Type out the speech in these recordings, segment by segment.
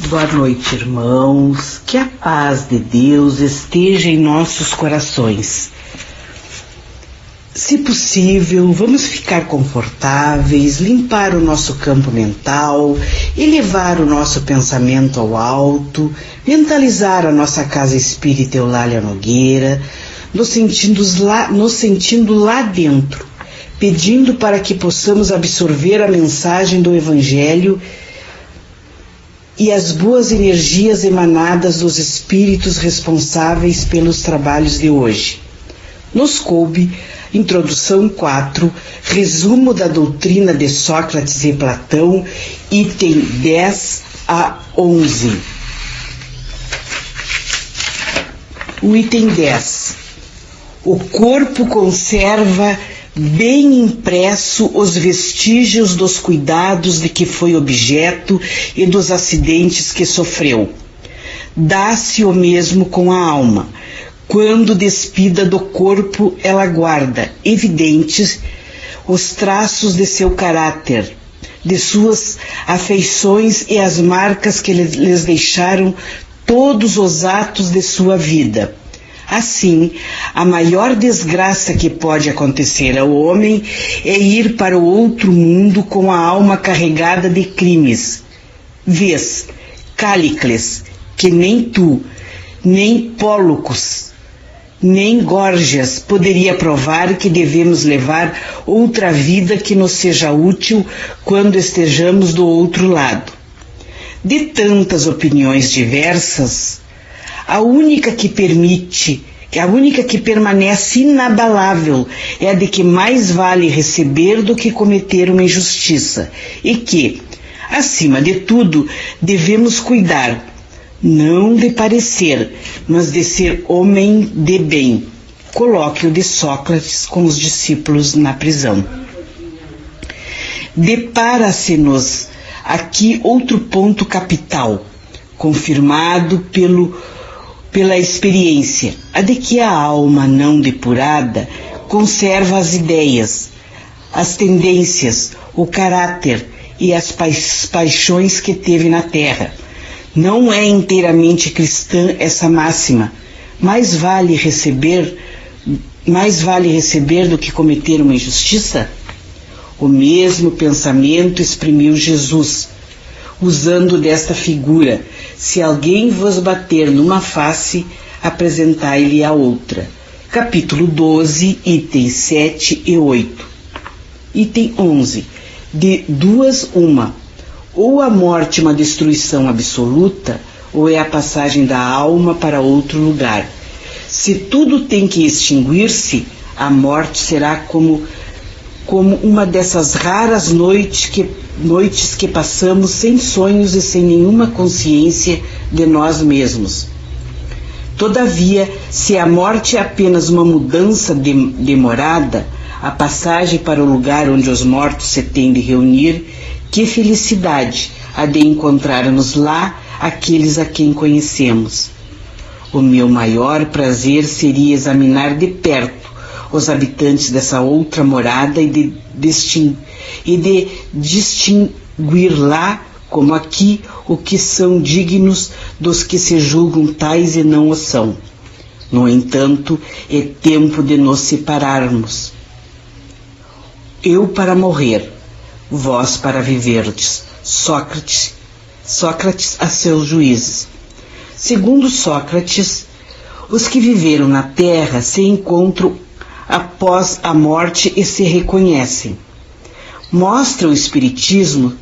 Boa noite, irmãos. Que a paz de Deus esteja em nossos corações. Se possível, vamos ficar confortáveis, limpar o nosso campo mental, elevar o nosso pensamento ao alto, mentalizar a nossa casa espírita Eulália Nogueira, nos sentindo lá dentro, pedindo para que possamos absorver a mensagem do Evangelho e as boas energias emanadas dos espíritos responsáveis pelos trabalhos de hoje. Nos coube Introdução 4, resumo da doutrina de Sócrates e Platão, item 10 a 11. O item 10. O corpo conserva bem impresso os vestígios dos cuidados de que foi objeto e dos acidentes que sofreu. Dá-se o mesmo com a alma. Quando despida do corpo, ela guarda, evidentes, os traços de seu caráter, de suas afeições e as marcas que lhes deixaram todos os atos de sua vida. Assim, a maior desgraça que pode acontecer ao homem é ir para o outro mundo com a alma carregada de crimes. Vês, Cállicles, que nem tu, nem Pólux, nem Górgias poderia provar que devemos levar outra vida que nos seja útil quando estejamos do outro lado. De tantas opiniões diversas, a única que permanece inabalável é a de que mais vale receber do que cometer uma injustiça e que, acima de tudo, devemos cuidar, não de parecer, mas de ser homem de bem. Colóquio de Sócrates com os discípulos na prisão. Depara-se-nos aqui outro ponto capital, confirmado pela experiência, a de que a alma não depurada conserva as ideias, as tendências, o caráter e as paixões que teve na terra. Não é inteiramente cristã essa máxima. Mais vale receber do que cometer uma injustiça? O mesmo pensamento exprimiu Jesus, usando desta figura: se alguém vos bater numa face, apresentai-lhe a outra. Capítulo 12, itens 7 e 8. Item 11. De duas, uma. Ou a morte uma destruição absoluta, ou é a passagem da alma para outro lugar. Se tudo tem que extinguir-se, a morte será como uma dessas raras noites que passamos sem sonhos e sem nenhuma consciência de nós mesmos. Todavia, se a morte é apenas uma mudança demorada, a passagem para o lugar onde os mortos se têm de reunir, que felicidade a de encontrarmos lá aqueles a quem conhecemos. O meu maior prazer seria examinar de perto os habitantes dessa outra morada e de distinguir lá, como aqui, o que são dignos dos que se julgam tais e não o são. No entanto, é tempo de nos separarmos. Eu para morrer, vós para viverdes. Sócrates a seus juízes. Segundo Sócrates, os que viveram na terra se encontram após a morte e se reconhecem. Mostra o Espiritismo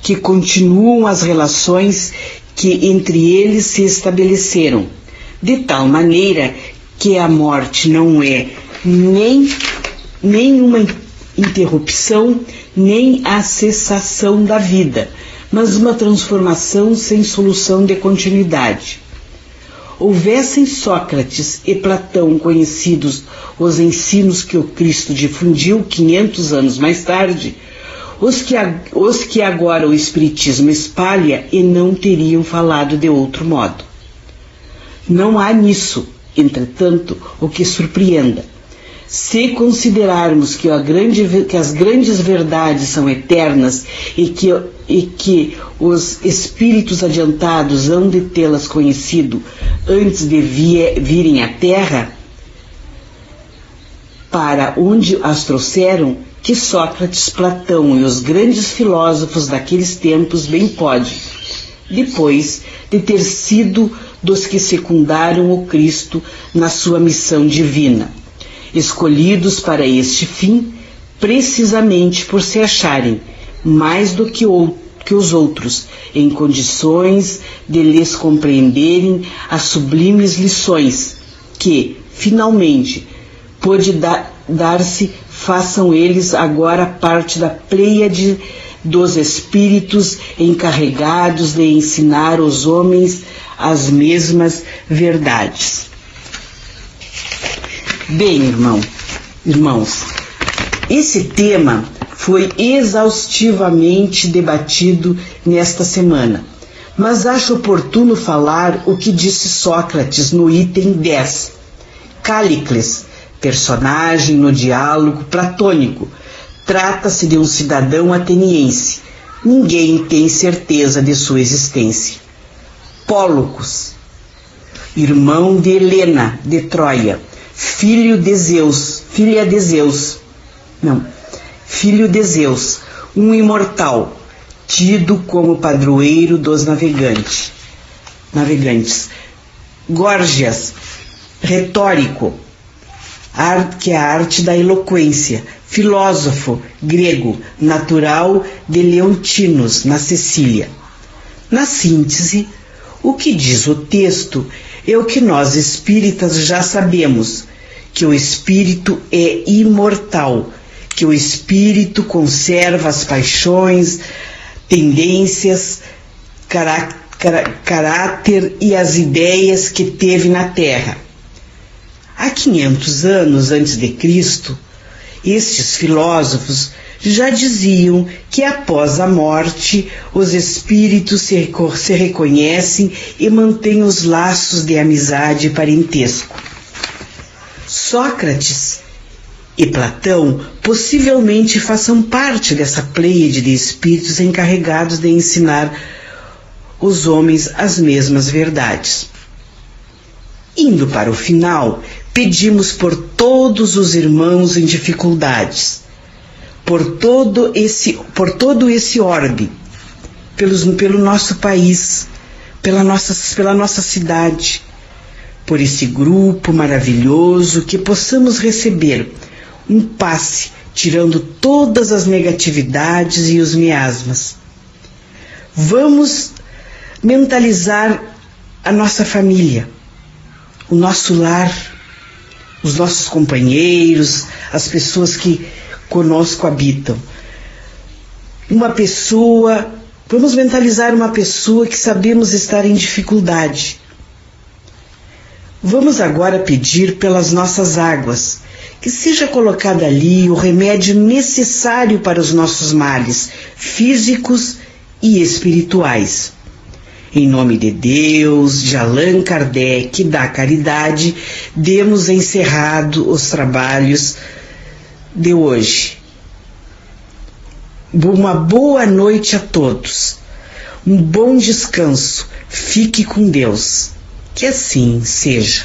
que continuam as relações que entre eles se estabeleceram, de tal maneira que a morte não é nem uma interrupção, nem a cessação da vida, mas uma transformação sem solução de continuidade. Houvessem Sócrates e Platão conhecidos os ensinos que o Cristo difundiu 500 anos mais tarde, os que agora o Espiritismo espalha e não teriam falado de outro modo. Não há nisso, entretanto, o que surpreenda. Se considerarmos que as grandes verdades são eternas e que os espíritos adiantados hão de tê-las conhecido antes de virem à Terra, para onde as trouxeram, que Sócrates, Platão e os grandes filósofos daqueles tempos bem podem, depois de ter sido dos que secundaram o Cristo na sua missão divina, escolhidos para este fim, precisamente por se acharem, mais do que os outros, em condições de lhes compreenderem as sublimes lições que, finalmente, pôde dar-se, façam eles agora parte da pleiade dos espíritos encarregados de ensinar aos homens as mesmas verdades. Bem, irmãos, esse tema foi exaustivamente debatido nesta semana, mas acho oportuno falar o que disse Sócrates no item 10. Cállicles, personagem no diálogo platônico, trata-se de um cidadão ateniense. Ninguém tem certeza de sua existência. Pólucos, irmão de Helena, de Troia, filho de Zeus, um imortal, tido como padroeiro dos navegantes. Górgias, retórico, que é a arte da eloquência, filósofo grego, natural de Leontinos, na Sicília. Na síntese, o que diz o texto é o que nós espíritas já sabemos, que o espírito é imortal, que o espírito conserva as paixões, tendências, caráter e as ideias que teve na Terra. Há 500 anos antes de Cristo, estes filósofos já diziam que após a morte os espíritos se reconhecem e mantêm os laços de amizade e parentesco. Sócrates e Platão possivelmente façam parte dessa pleiade de espíritos encarregados de ensinar os homens as mesmas verdades. Indo para o final, pedimos por todos os irmãos em dificuldades, por todo esse orbe, pelo nosso país, pela nossa cidade, por esse grupo maravilhoso, que possamos receber um passe, tirando todas as negatividades e os miasmas. Vamos mentalizar a nossa família, o nosso lar, os nossos companheiros, as pessoas que conosco habitam. Vamos mentalizar uma pessoa que sabemos estar em dificuldade. Vamos agora pedir pelas nossas águas, que seja colocado ali o remédio necessário para os nossos males físicos e espirituais. Em nome de Deus, de Allan Kardec, da caridade, demos encerrado os trabalhos de hoje. Uma boa noite a todos. Um bom descanso. Fique com Deus. Que assim seja.